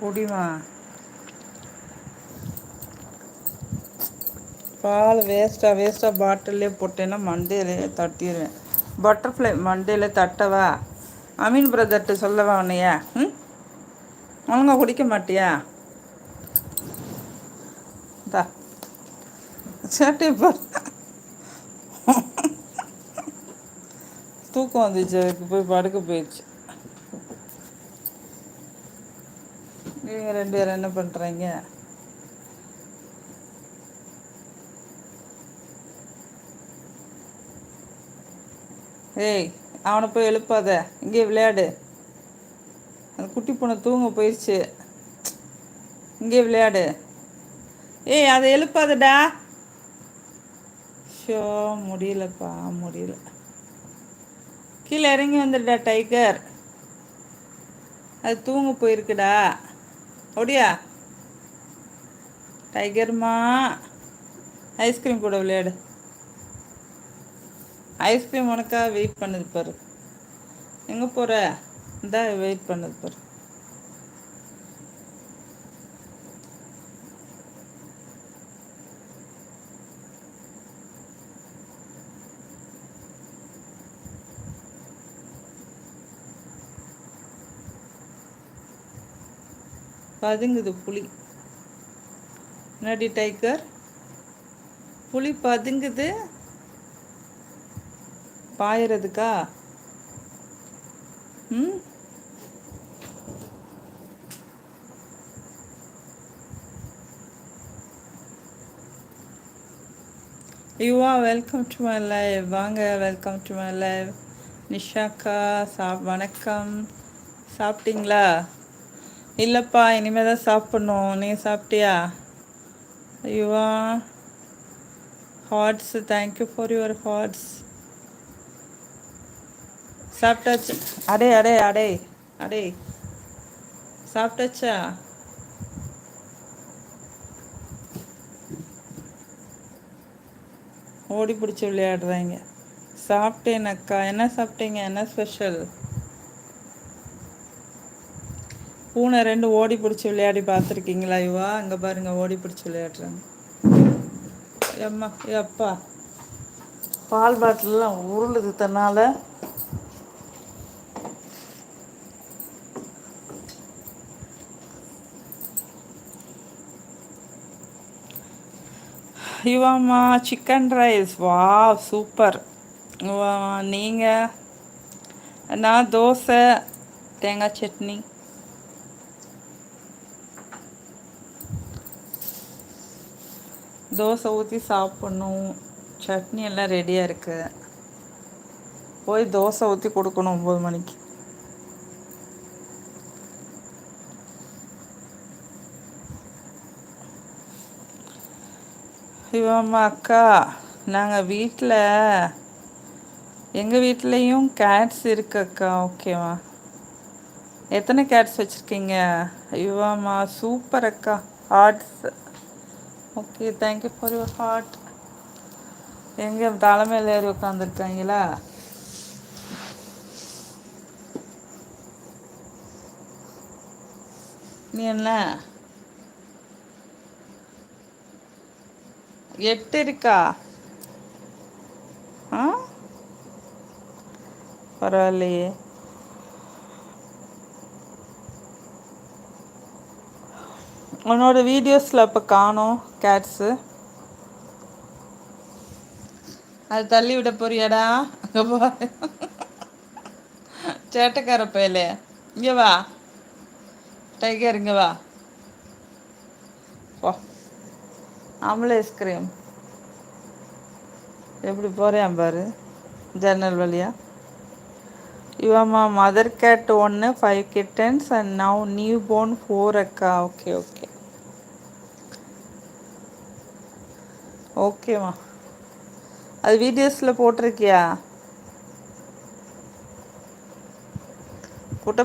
குடிமா. பால் வேஸ்ட்டாக பாட்டிலே போட்டேன்னா மண்டையிலே தட்டிடுவேன். பட்டர்ஃப்ளை மண்டையில் தட்டவா? அமீன் பிரதர்கிட்ட சொல்லவா உன்னையா? ம், ஒழுங்கா குடிக்க மாட்டியா? தா சேட்டை தூக்கம் வந்துச்சு, அதுக்கு போய் படுக்க போயிடுச்சு. நீங்கள் ரெண்டு பேரும் என்ன பண்ணுறீங்க? ஏய், அவனை போய் எழுப்பாத, இங்கே விளையாடு. அந்த குட்டி பொண்ணு தூங்க போயிடுச்சு, இங்கே விளையாடு. ஏய், அதை எழுப்பாதடா. ஷோ, முடியலப்பா, முடியல. கீழே இறங்கி வந்துடுடா டைகர். அது தூங்க போயிருக்குடா. ஒடியா டைகர்மா, ஐஸ்கிரீம் கூட விளையாடு. ஐஸ்கிரீம் உனக்கா வெயிட் பண்ணுது பாரு. எங்கே போகிற? இந்தா வெயிட் பண்ணுது பாரு. பதுங்குது புலி. என்னடி டைகர்? புலி பதுங்குது. பாயறதுக்கா? ம், Yuva welcome to my live. வாங்க, வெல்கம் டு மை லைவ். நிஷாக்கா வணக்கம். சாப்பிட்டீங்களா? இல்லைப்பா, இனிமேல் தான் சாப்பிட்ணும். நீ சாப்பிட்டியா? Yuva hearts, thank you for your hearts. சாப்பிட்டாச்சு. அடே அடே அடே அடே, சாப்பிட்டாச்சா? ஓடி பிடிச்சி விளையாடுறாங்க. சாப்பிட்டேனக்கா. என்ன சாப்பிட்டீங்க? என்ன ஸ்பெஷல்? பூனை ரெண்டு ஓடி பிடிச்சி விளையாடி பார்த்துருக்கீங்களா யுவா? அங்கே பாருங்க, ஓடி பிடிச்சி விளையாடுறாங்க. எம்மா, எப்பா, பால் பாட்டிலெலாம் உருளுது தன்னால். யுவாம்மா சிக்கன் ரைஸ். வா, சூப்பர். நீங்கள்? நான் தோசை, தேங்காய் சட்னி. தோசை ஊற்றி சாப்பிட்ணும். சட்னி எல்லாம் ரெடியாக இருக்குது. போய் தோசை ஊற்றி கொடுக்கணும் 9 மணிக்கு. இவம்மா அக்கா, நாங்கள் வீட்டில், எங்கள் வீட்லேயும் கேட்ஸ் இருக்கு அக்கா. ஓகேவா? எத்தனை கேட்ஸ் வச்சுருக்கீங்க? இவம்மா சூப்பர் அக்கா. Hearts. Okay, thank you for your heart. எங்கே தலைமையில் ஏறி உட்காந்துருக்காங்களா? நீ என்ன 8 இருக்கா? ஆ, பரவாயில்லையே. உன்னோட வீடியோஸில் அப்போ காணோம் கேட்ஸு. அது தள்ளி விட போறியாடா? அங்கே போ, சேட்டைக்கார பயலே. இங்கே வா டைகர், இங்கே வா. போ. ஆம்பளை ஐஸ்கிரீம் எப்படி போகிறேன் பாரு, ஜன்னல் வழியா. இவம்மா mother cat 1, 5 kittens and now new born 4 அக்கா. ஓகே ஓகே ஓகேம்மா. அது வீடியோஸில் போட்டிருக்கியா? போட்ட